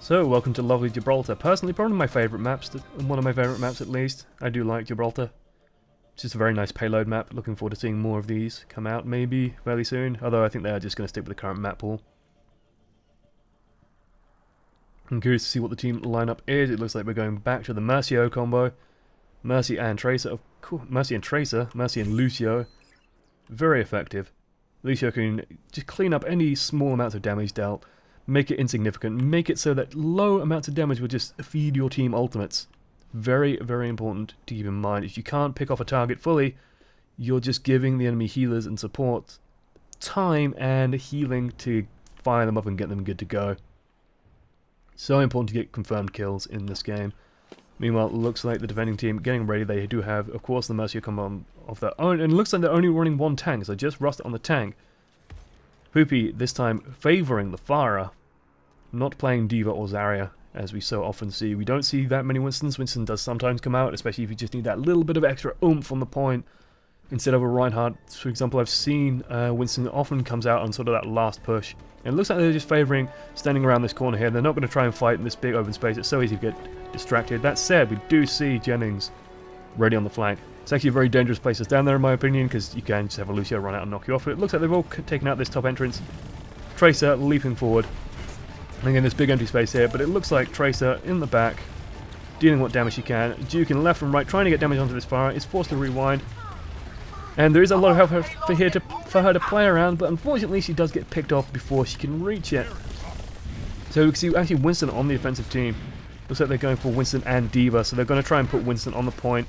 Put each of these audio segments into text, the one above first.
So, welcome to lovely Gibraltar. Personally, probably my favourite maps, one of my favourite maps at least. I do like Gibraltar. It's just a very nice payload map. Looking forward to seeing more of these come out, maybe, fairly soon. Although I think they are just going to stick with the current map pool. I'm curious to see what the team lineup is. It looks like we're going back to the Mercio combo. Mercy and Tracer, of course. Mercy and Lucio. Very effective. Lucio can just clean up any small amounts of damage dealt. Make it insignificant. Make it so that low amounts of damage will just feed your team ultimates. Very, very important to keep in mind. If you can't pick off a target fully, you're just giving the enemy healers and support time and healing to fire them up and get them good to go. So important to get confirmed kills in this game. Meanwhile, it looks like the defending team getting ready. They do have, of course, the Mercio combo of their own. And it looks like they're only running one tank, so just rust it on the tank. Poopy, this time favouring the Farah. Not playing Diva or Zarya, as we so often see. We don't see that many Winstons. Winston does sometimes come out, especially if you just need that little bit of extra oomph on the point. Instead of a Reinhardt, for example, I've seen Winston often comes out on sort of that last push. And it looks like they're just favouring standing around this corner here. They're not going to try and fight in this big open space. It's so easy to get distracted. That said, we do see Jennings ready on the flank. It's actually a very dangerous place to stand there, in my opinion, because you can just have a Lucio run out and knock you off. But it looks like they've all taken out this top entrance. Tracer leaping forward. Again, this big empty space here, but it looks like Tracer in the back, dealing what damage she can. Duke in left and right, trying to get damage onto this Farah, is forced to rewind. And there is a lot of help for her to play around, but unfortunately she does get picked off before she can reach it. So we can see actually Winston on the offensive team. Looks like they're going for Winston and Diva, so they're going to try and put Winston on the point,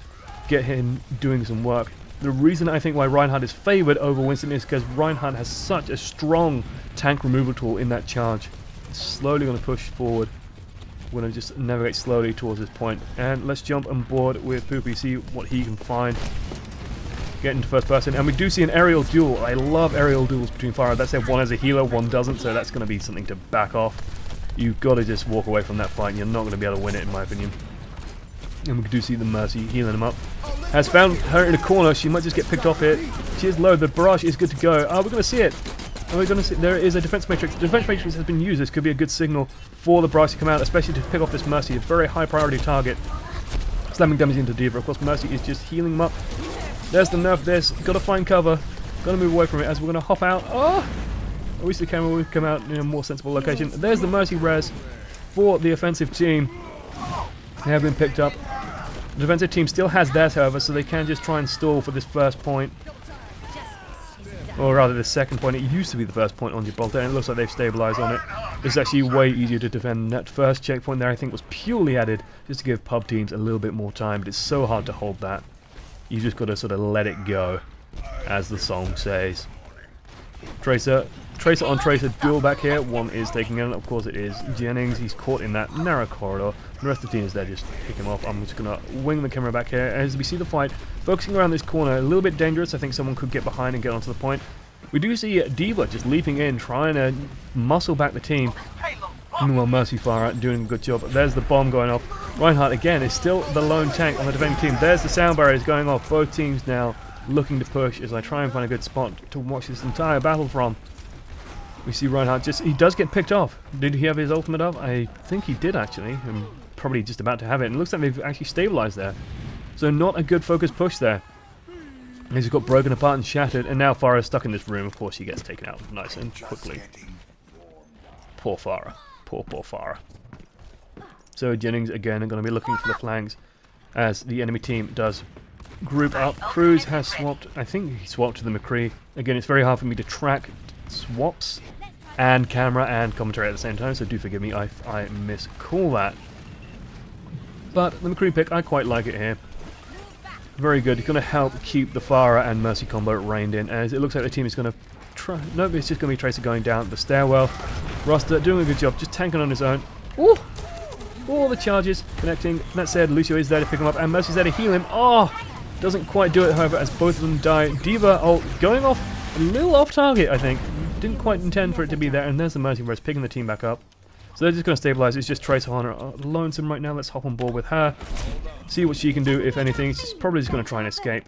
get him doing some work. The reason I think why Reinhardt is favoured over Winston is because Reinhardt has such a strong tank removal tool in that charge. Slowly going to push forward. We're going to just navigate slowly towards this point. And let's jump on board with Poopy, see what he can find. Get into first person. And we do see an aerial duel. I love aerial duels between Farah. That said, one has a healer, one doesn't. So that's going to be something to back off. You've got to just walk away from that fight. And you're not going to be able to win it, in my opinion. And we do see the Mercy healing him up. Has found her in a corner. She might just get picked off here. She is low. The barrage is good to go. Oh, we're going to see it. We're going to see there is a defense matrix. The defense matrix has been used. This could be a good signal for the barrage to come out, especially to pick off this Mercy, a very high priority target. Slamming damage into Diva. Of course, Mercy is just healing him up. There's the nerf. This got to find cover. Got to move away from it as we're going to hop out. Oh! I wish the camera would come out in a more sensible location. There's the Mercy res for the offensive team. They have been picked up. The defensive team still has theirs, however, so they can just try and stall for this first point. Or rather, the second point. It used to be the first point on Gibraltar, and it looks like they've stabilised on it. It's actually way easier to defend. That first checkpoint there, I think, was purely added just to give pub teams a little bit more time, but it's so hard to hold that. You just got to sort of let it go, as the song says. Tracer on Tracer duel back here. One is taking in, of course it is Jennings. He's caught in that narrow corridor. The rest of the team is there, just pick him off. I'm just going to wing the camera back here as we see the fight focusing around this corner. A little bit dangerous. I think someone could get behind and get onto the point. We do see Diva just leaping in, trying to muscle back the team. Meanwhile, Mercy Farah doing a good job. There's the bomb going off. Reinhardt again is still the lone tank on the defending team. There's the sound barriers going off. Both teams now looking to push as I try and find a good spot to watch this entire battle from. We see Reinhardt he does get picked off. Did he have his ultimate up? I think he did actually. I'm probably just about to have it. And it looks like they've actually stabilized there. So not a good focused push there. He's got broken apart and shattered. And now Farah is stuck in this room. Of course he gets taken out nice and quickly. Poor Farah. Poor Farah. So Jennings again are going to be looking for the flanks as the enemy team does group up. Cruz has swapped. I think he swapped to the McCree. Again, it's very hard for me to track swaps and camera and commentary at the same time, so do forgive me if I miscall that. But the McCree pick, I quite like it here. Very good. It's going to help keep the Farah and Mercy combo reined in, as it looks like the team is going to try. Nope, it's just going to be Tracer going down the stairwell. Rasta doing a good job, just tanking on his own. Ooh! All the charges connecting. That said, Lucio is there to pick him up, and Mercy's there to heal him. Oh! Doesn't quite do it, however, as both of them die. Diva, going off a little off target, I think. Didn't quite intend for it to be there, and there's the Mercy Rose picking the team back up. So they're just going to stabilize. It's just Tracer on her lonesome right now. Let's hop on board with her. See what she can do, if anything. She's probably just going to try and escape.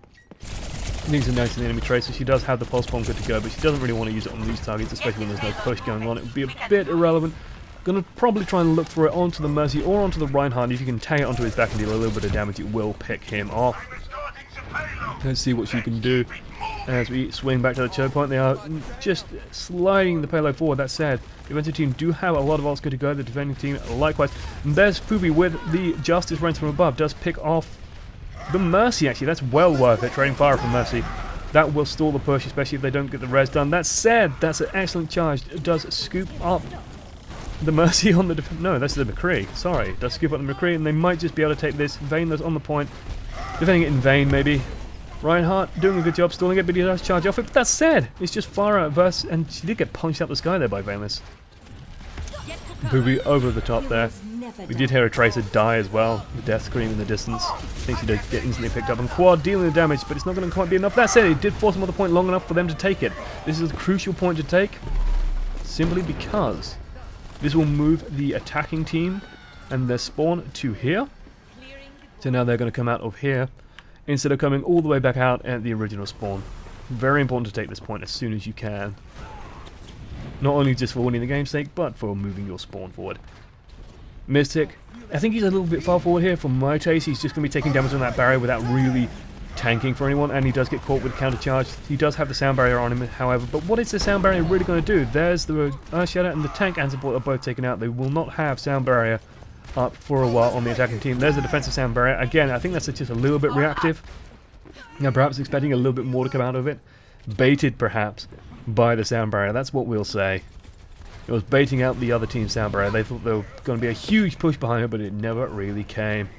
Needs to notice the enemy Tracer. She does have the pulse bomb good to go, but she doesn't really want to use it on these targets, especially when there's no push going on. It would be a bit irrelevant. Gonna probably try and look for it onto the Mercy or onto the Reinhardt. If you can tag it onto his back and deal a little bit of damage, it will pick him off. Let's see what she can do. As we swing back to the choke point, they are just sliding the payload forward. That said, the defensive team do have a lot of ults good to go. The defending team likewise. And there's Poopy with the Justice Rents from above. Does pick off the Mercy, actually. That's well worth it, trading fire from Mercy. That will stall the push, especially if they don't get the res done. That said, that's an excellent charge. It does scoop up the Mercy on the no, that's the McCree. Sorry, it does scoop up the McCree, and they might just be able to take this. Vainless on the point. Defending it in vain, maybe. Reinhardt doing a good job stalling it, but he does charge off it. But that said, it's just Farah versus, and she did get punched out the sky there by Vainless. Poopy over the top there. We did hear a Tracer die as well. The death scream in the distance. I think she did get instantly picked up. And Quad dealing the damage, but it's not going to quite be enough. That said, it did force them on the point long enough for them to take it. This is a crucial point to take, simply because this will move the attacking team and their spawn to here. So now they're going to come out of here, instead of coming all the way back out at the original spawn. Very important to take this point as soon as you can. Not only just for winning the game's sake, but for moving your spawn forward. Mystic, I think he's a little bit far forward here for my taste. He's just going to be taking damage on that barrier without really tanking for anyone, and he does get caught with counter charge. He does have the sound barrier on him, however, but what is the sound barrier really going to do? There's the Earth Shadow and the tank and support are both taken out. They will not have sound barrier up for a while on the attacking team. There's the defensive sound barrier. Again, I think that's just a little bit reactive. Now, perhaps expecting a little bit more to come out of it. Baited, perhaps, by the sound barrier. That's what we'll say. It was baiting out the other team's sound barrier. They thought there was going to be a huge push behind it, but it never really came.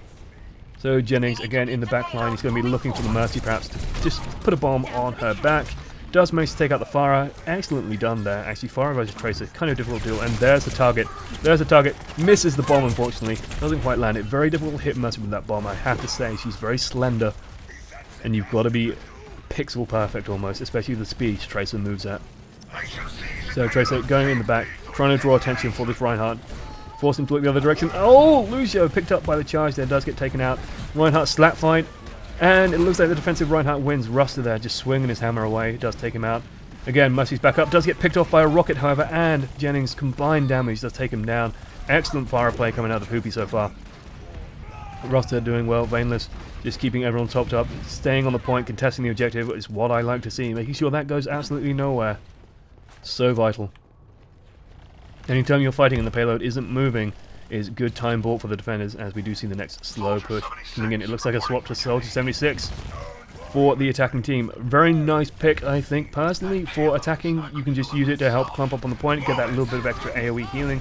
So Jennings, again, in the back line. He's going to be looking for the Mercy, perhaps, to just put a bomb on her back. Does manage to take out the Farah. Excellently done there. Actually, Farah versus Tracer, kind of difficult to do. And there's the target. There's the target. Misses the bomb, unfortunately. Doesn't quite land it. Very difficult to hit Mercy with that bomb, I have to say. She's very slender. And you've got to be pixel perfect almost, especially the speed Tracer moves at. So Tracer going in the back, trying to draw attention for this Reinhardt. Force him to look the other direction. Oh, Lucio picked up by the charge there, does get taken out. Reinhardt slap fight. And it looks like the defensive Reinhardt wins. Ruster there, just swinging his hammer away. It does take him out. Again, Mercy's back up. Does get picked off by a rocket, however. And Jennings' combined damage does take him down. Excellent fire play coming out of Poopy so far. Ruster doing well. Vainless just keeping everyone topped up. Staying on the point, contesting the objective is what I like to see. Making sure that goes absolutely nowhere. So vital. Anytime you're fighting and the payload isn't moving is good time bought for the defenders, as we do see the next slow push coming in. It looks like a swap to Soldier 76 for the attacking team. Very nice pick, I think, personally. For attacking, you can just use it to help clump up on the point, get that little bit of extra AoE healing.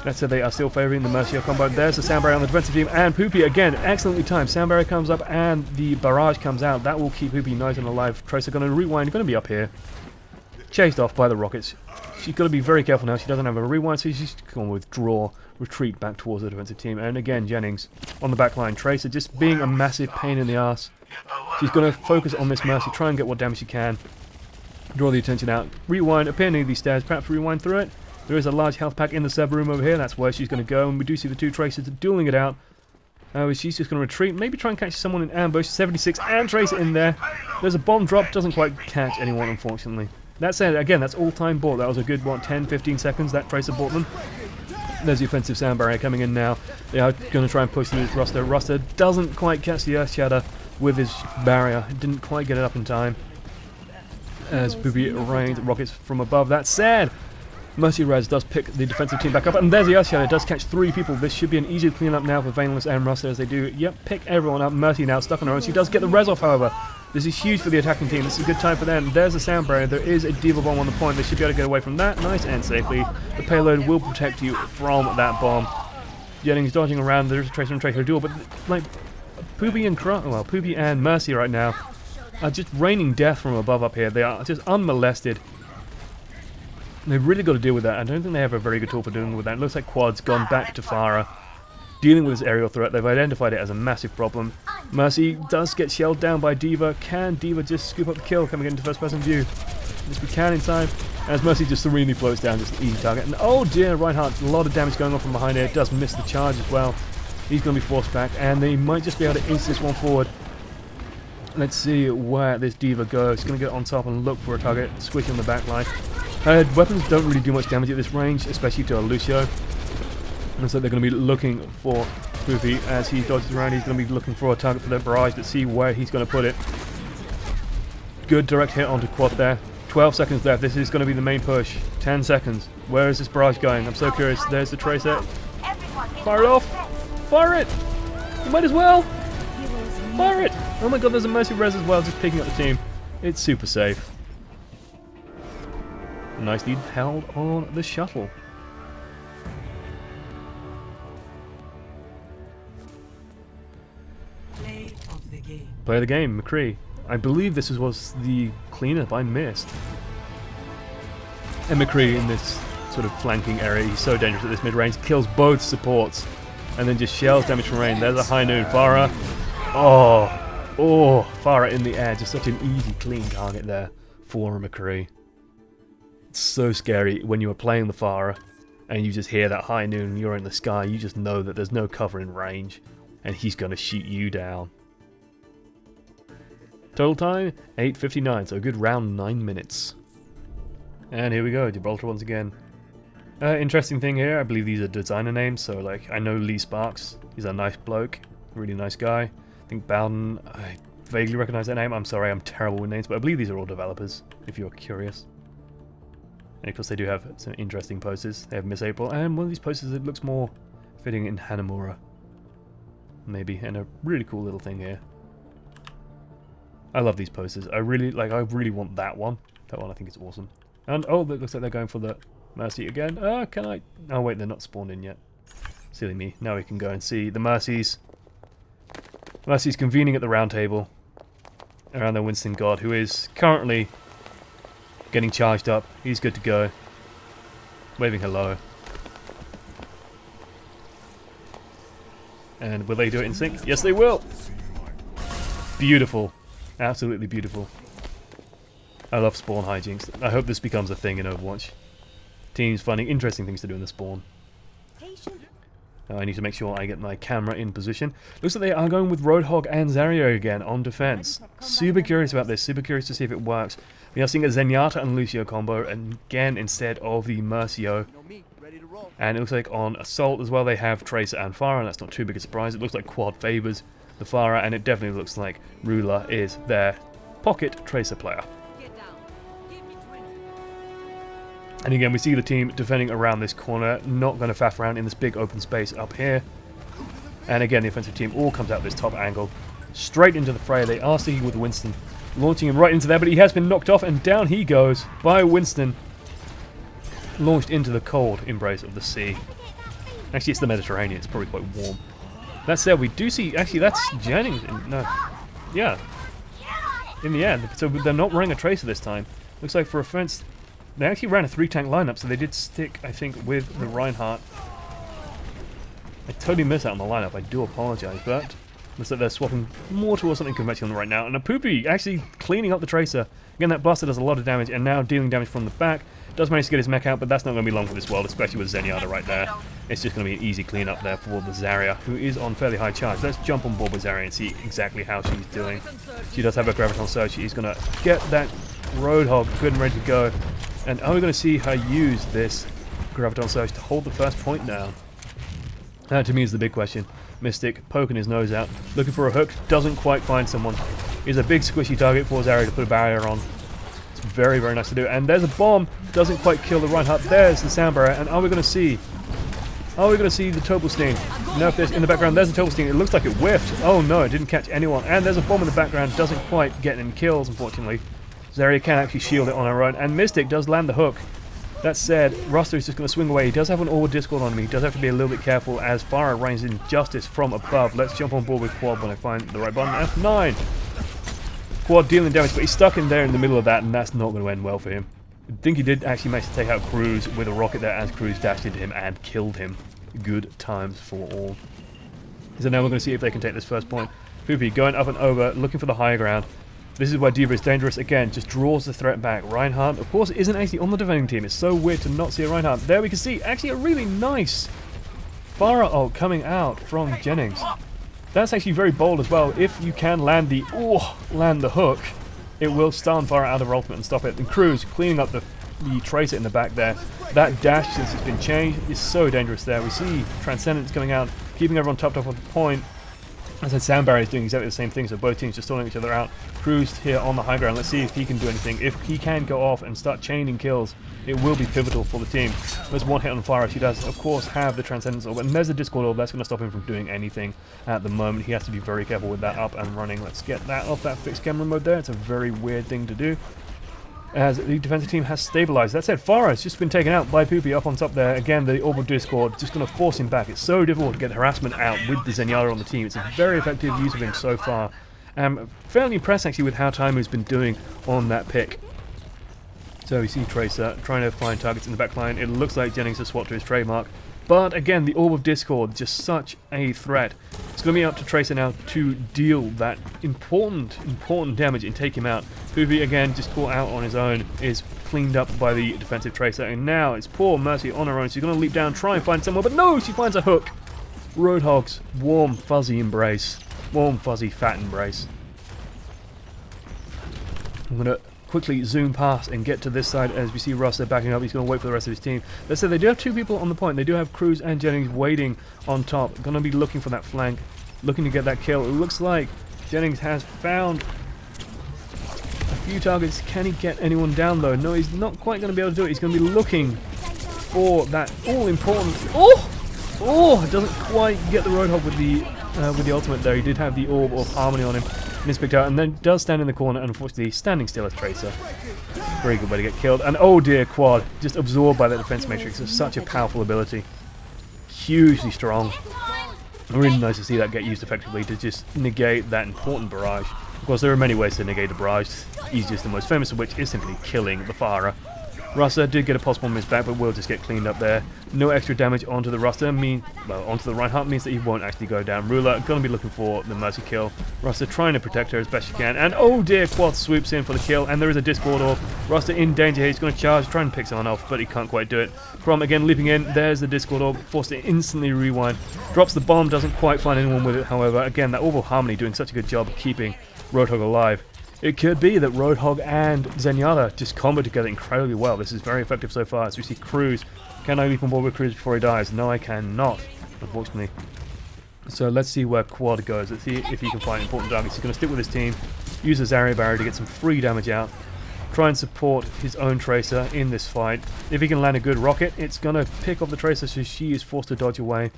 That said, they are still favouring the Mercier combo. There's the sound barrier on the defensive team, and Poopy, again, excellently timed. Sound barrier comes up, and the barrage comes out. That will keep Poopy nice and alive. Tracer going to rewind, going to be up here. Chased off by the rockets. She's got to be very careful now. She doesn't have a rewind, so she's going to withdraw, retreat back towards the defensive team. And again, Jennings on the back line. Tracer just being a massive pain in the ass. She's going to focus on this Mercy, try and get what damage she can. Draw the attention out. Rewind, appear near these stairs, perhaps rewind through it. There is a large health pack in the server room over here. That's where she's going to go. And we do see the two Tracers dueling it out. She's just going to retreat, maybe try and catch someone in ambush. 76 and Tracer in there. There's a bomb drop, doesn't quite catch anyone, unfortunately. That said, again, that's all-time bought. That was a good, what, 10-15 seconds that Tracer bought them. There's the offensive sound barrier coming in now. They are going to try and push through this Ruster. Ruster doesn't quite catch the Earth Shatter with his barrier. Didn't quite get it up in time. As Poopy rains rockets from above. That said, Mercy Res does pick the defensive team back up. And there's the Earth Shatter. Does catch 3 people. This should be an easy clean up now for Vainless and Ruster as they do. Yep, pick everyone up. Mercy now stuck on her own. She does get the res off, however. This is huge for the attacking team. This is a good time for them. There's a sound barrier. There is a Diva bomb on the point. They should be able to get away from that. Nice and safely. The payload will protect you from that bomb. Jennings dodging around. There's a Tracer and Tracer duel, but like Poopy and Mercy right now are just raining death from above up here. They are just unmolested. They've really got to deal with that. I don't think they have a very good tool for dealing with that. It looks like Quad's gone back to Farah. Dealing with this aerial threat, they've identified it as a massive problem. Mercy does get shelled down by Diva. Can Diva just scoop up the kill coming into first person view? Yes, we can in time. As Mercy just serenely floats down, just an easy target. And oh dear, Reinhardt, a lot of damage going on from behind here. Does miss the charge as well. He's going to be forced back, and they might just be able to inch this one forward. Let's see where this Diva goes. She's going to get on top and look for a target. Squish on the back line. Weapons don't really do much damage at this range, especially to a Lucio. And so they're going to be looking for Poopy as he dodges around. He's going to be looking for a target for their barrage to see where he's going to put it. Good direct hit onto Quad there. 12 seconds left. This is going to be the main push. 10 seconds. Where is this barrage going? I'm so curious. There's the tracer. Fire it off. Fire it. You might as well. Fire it. Oh my god, there's a Mercy Res as well, just picking up the team. It's super safe. Nicely held on the shuttle. Play of the game, McCree. I believe this was the cleanup I missed. And McCree in this sort of flanking area, he's so dangerous at this mid-range, kills both supports, and then just shells damage from rain. There's a high noon. Farah. Oh, Farah in the air. Just such an easy, clean target there for McCree. It's so scary when you are playing the Farah and you just hear that high noon and you're in the sky. You just know that there's no cover in range and he's going to shoot you down. Total time, 8:59, so a good round 9 minutes. And here we go, Gibraltar once again. Interesting thing here, I believe these are designer names, so like, I know Lee Sparks, he's a nice bloke, really nice guy. I think Bowden, I vaguely recognize that name, I'm sorry, I'm terrible with names, but I believe these are all developers, if you're curious. And of course they do have some interesting posters. They have Miss April, and one of these posters, it looks more fitting in Hanamura. Maybe, and a really cool little thing here. I love these posters. I really want that one. That one I think is awesome. And oh, it looks like they're going for the Mercy again. Can I? Oh wait, they're not spawned in yet. Silly me. Now we can go and see the Mercies. Mercy's convening at the round table around their Winston God, who is currently getting charged up. He's good to go. Waving hello. And will they do it in sync? Yes, they will. Beautiful. Absolutely beautiful. I love spawn hijinks. I hope this becomes a thing in Overwatch. Teams finding interesting things to do in the spawn. I need to make sure I get my camera in position. Looks like they are going with Roadhog and Zarya again on defense. Super curious about this. Super curious to see if it works. We are seeing a Zenyatta and Lucio combo again instead of the Mercio. And it looks like on Assault as well they have Tracer and Farah, and that's not too big a surprise. It looks like Quad favors the Farah, and it definitely looks like Ruler is their pocket Tracer player. And again, we see the team defending around this corner, not going to faff around in this big open space up here. And again, the offensive team all comes out this top angle, straight into the fray. They are sticking with Winston, launching him right into there, but he has been knocked off, and down he goes by Winston, launched into the cold embrace of the sea. Actually, it's the Mediterranean, it's probably quite warm. That said, we do see, actually that's Jennings, yeah, in the end. So they're not running a Tracer this time. Looks like for offense, they actually ran a 3-tank lineup, so they did stick, I think, with the Reinhardt. I totally missed out on the lineup, I do apologize, but looks like they're swapping more towards something conventional right now. And a Poopy actually cleaning up the Tracer. Again, that Buster does a lot of damage, and now dealing damage from the back. Does manage to get his mech out, but that's not going to be long for this world, especially with Zenyatta right there. It's just going to be an easy cleanup there for the Zarya, who is on fairly high charge. Let's jump on board with Zarya and see exactly how she's doing. She does have a Graviton Surge. She's going to get that Roadhog good and ready to go. And are we going to see her use this Graviton Surge to hold the first point down? That to me is the big question. Mystic poking his nose out, looking for a hook, doesn't quite find someone. He's a big squishy target for Zarya to put a barrier on. It's very, very nice to do. And there's a bomb, doesn't quite kill the Reinhardt. There's the sound barrier, and are we going to see? Are we going to see the Tobelstein? No, if there's in the background, there's a Tobelstein. It looks like it whiffed. Oh no, it didn't catch anyone. And there's a bomb in the background, doesn't quite get any kills, unfortunately. Zarya can actually shield it on her own, and Mystic does land the hook. That said, Ruster is just going to swing away. He does have an Orb Discord on me. He does have to be a little bit careful as Farah rains in justice from above. Let's jump on board with Quad when I find the right button. F9! Quad dealing damage, but he's stuck in there in the middle of that, and that's not going to end well for him. I think he did actually manage to take out Cruz with a rocket there as Cruz dashed into him and killed him. Good times for all. So now we're going to see if they can take this first point. Poopy going up and over, looking for the higher ground. This is where Diva is dangerous again, just draws the threat back. Reinhardt, of course, isn't actually on the defending team. It's so weird to not see a Reinhardt. There we can see actually a really nice Farah ult coming out from Jennings. That's actually very bold as well. If you can land the hook, it will stun Farah out of her ultimate and stop it. And Cruz cleaning up the the Tracer in the back there. That dash, since it's been changed, is so dangerous there. We see Transcendence coming out, keeping everyone topped up on the point. As I said, Sound Barrier is doing exactly the same thing, so both teams just stalling each other out. Cruz here on the high ground. Let's see if he can do anything. If he can go off and start chaining kills, it will be pivotal for the team. There's one hit on Fire. She does, of course, have the Transcendence Orb, and there's a Discord Orb. That's going to stop him from doing anything at the moment. He has to be very careful with that up and running. Let's get that off that fixed camera mode there. It's a very weird thing to do, as the defensive team has stabilized. That said, Farah has just been taken out by Poopy up on top there. Again, the Orb of Discord just going to force him back. It's so difficult to get harassment out with the Zenyatta on the team. It's a very effective use of him so far. I'm fairly impressed actually with how Taimu's been doing on that pick. So we see Tracer trying to find targets in the back line. It looks like Jennings has swapped to his trademark. But again, the Orb of Discord, just such a threat. It's going to be up to Tracer now to deal that important damage and take him out. Poopy, again, just caught out on his own, is cleaned up by the defensive Tracer. And now it's poor Mercy on her own. She's going to leap down, try and find somewhere, but no, she finds a hook. Roadhog's warm, fuzzy embrace. Warm, fuzzy, fat embrace. I'm going to quickly zoom past and get to this side as we see Russ there backing up. He's going to wait for the rest of his team. Let's say they do have two people on the point. They do have Cruz and Jennings waiting on top. Going to be looking for that flank, looking to get that kill. It looks like Jennings has found a few targets. Can he get anyone down though? No, he's not quite going to be able to do it. He's going to be looking for that all-important... Oh! It doesn't quite get the Roadhog with the ultimate though. He did have the Orb of Harmony on him. Mispicked out, and then does stand in the corner, and unfortunately standing still as Tracer. Very good way to get killed. And oh dear, Quad, just absorbed by that defense matrix. It's such a powerful ability. Hugely strong. Really nice to see that get used effectively to just negate that important barrage. Of course, there are many ways to negate the barrage. Easiest and most famous of which is simply killing the Farah. Ruster did get a possible miss back, but will just get cleaned up there. No extra damage onto the Ruster, onto the Reinhardt means that he won't actually go down. Ruler going to be looking for the Mercy kill. Ruster trying to protect her as best she can, and oh dear, Quad swoops in for the kill, and there is a Discord Orb. Ruster in danger here. He's going to charge, try and pick someone off, but he can't quite do it. Crom again leaping in. There's the Discord Orb, forced to instantly rewind. Drops the bomb, doesn't quite find anyone with it, however. Again, that Orb of Harmony doing such a good job of keeping Roadhog alive. It could be that Roadhog and Zenyatta just combo together incredibly well. This is very effective so far. As we see Cruz. Can I leap on board with Cruz before he dies? No, I cannot, unfortunately. So let's see where Quad goes. Let's see if he can find important targets. He's going to stick with his team, use the Zarya barrier to get some free damage out, try and support his own Tracer in this fight. If he can land a good rocket, it's going to pick off the Tracer, so she is forced to dodge away.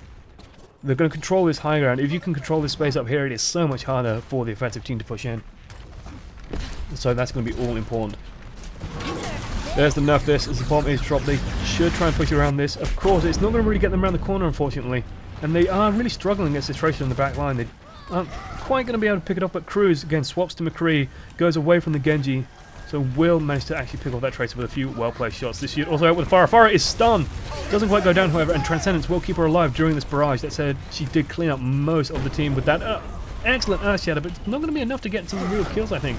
They're going to control this high ground. If you can control this space up here, it is so much harder for the offensive team to push in. So that's going to be all important. There's the nerf this, as the bomb is dropped. They should try and push around this. Of course, it's not going to really get them around the corner, unfortunately. And they are really struggling against this Tracer in the back line. They aren't quite going to be able to pick it up, but Cruz, again, swaps to McCree, goes away from the Genji. So will manage to actually pick off that Tracer with a few well-placed shots. This should also help with Farah. Farah is stunned. Doesn't quite go down, however, and Transcendence will keep her alive during this barrage. That said, she did clean up most of the team with that excellent Earth Shatter, but it's not going to be enough to get some real kills, I think.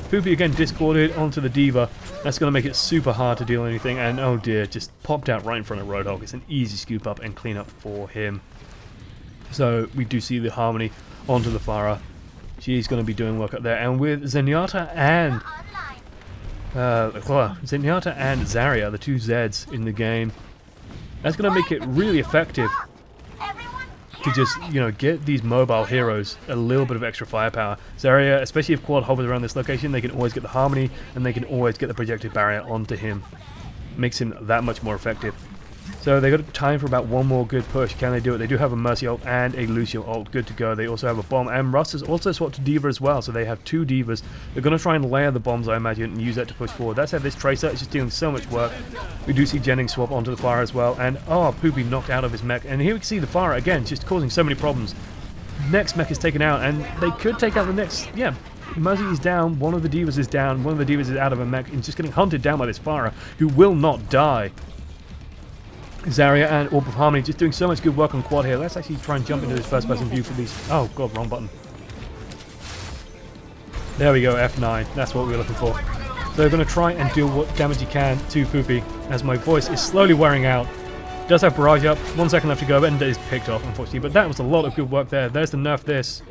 Poopy again discorded onto the Diva. That's going to make it super hard to deal anything, and oh dear, just popped out right in front of Roadhog. It's an easy scoop up and clean up for him. So we do see the Harmony onto the Farah. She's going to be doing work up there, and with Zenyatta and Zarya, the two Zeds in the game, that's going to make it really effective to just, get these mobile heroes a little bit of extra firepower. Zarya, especially if Quad hovers around this location, they can always get the Harmony, and they can always get the projected barrier onto him. Makes him that much more effective. So they got time for about one more good push. Can they do it? They do have a Mercy ult and a Lucio ult. Good to go. They also have a bomb, and Russ has also swapped to Diva as well, so they have two Divas. They're going to try and layer the bombs, I imagine, and use that to push forward. That's how this Tracer is just doing so much work. We do see Jennings swap onto the Fire as well, and Poopy knocked out of his mech. And here we can see the Fire again, just causing so many problems. Next mech is taken out, and they could take out the next, Mercy is down, one of the Divas is down, one of the Divas is out of a mech, and just getting hunted down by this Fire, who will not die. Zarya and Orb of Harmony just doing so much good work on Quad here. Let's actually try and jump into this first person view for these. Oh god, wrong button. There we go, F9. That's what we were looking for. So they're going to try and deal what damage he can to Poopy, as my voice is slowly wearing out. Does have Barrage up, 1 second left to go, and it is picked off, unfortunately. But that was a lot of good work there. There's the nerf this.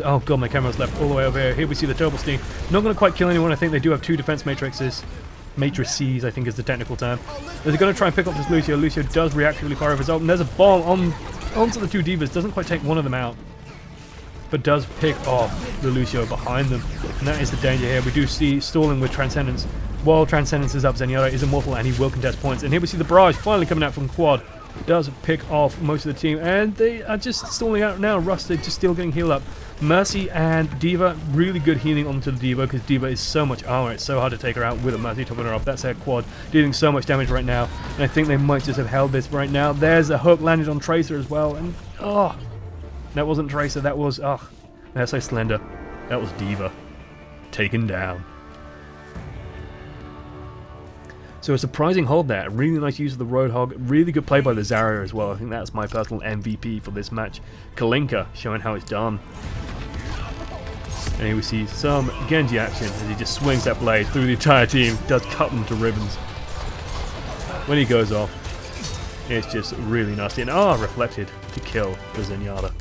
Oh god, my camera's left all the way over here. Here we see the Turbo Steam. Not going to quite kill anyone. I think they do have two defense matrices. Matrices, I think is the technical term. They're going to try and pick up this Lucio. Lucio does reactively fire off his ult, and there's a bomb onto the 2 divas. Doesn't quite take one of them out, but does pick off the Lucio behind them. And that is the danger here. We do see stalling with Transcendence. While Transcendence is up, Zenyatta is immortal and he will contest points. And here we see the barrage finally coming out from Quad. Does pick off most of the team, and they are just stalling out now. Rusted just still getting healed up. Mercy and D.Va, really good healing onto the D.Va, because D.Va is so much armor. It's so hard to take her out with a Mercy topping her off. That's their Quad dealing so much damage right now, and I think they might just have held this right now. There's a hook landed on Tracer as well, and that wasn't Tracer. That was that's so slender. That was D.Va taken down. So a surprising hold there, really nice use of the Roadhog, really good play by the Zarya as well. I think that's my personal MVP for this match. K1ck showing how it's done. And here we see some Genji action as he just swings that blade through the entire team, does cut them to ribbons. When he goes off, it's just really nasty. And reflected to kill the Zenyatta.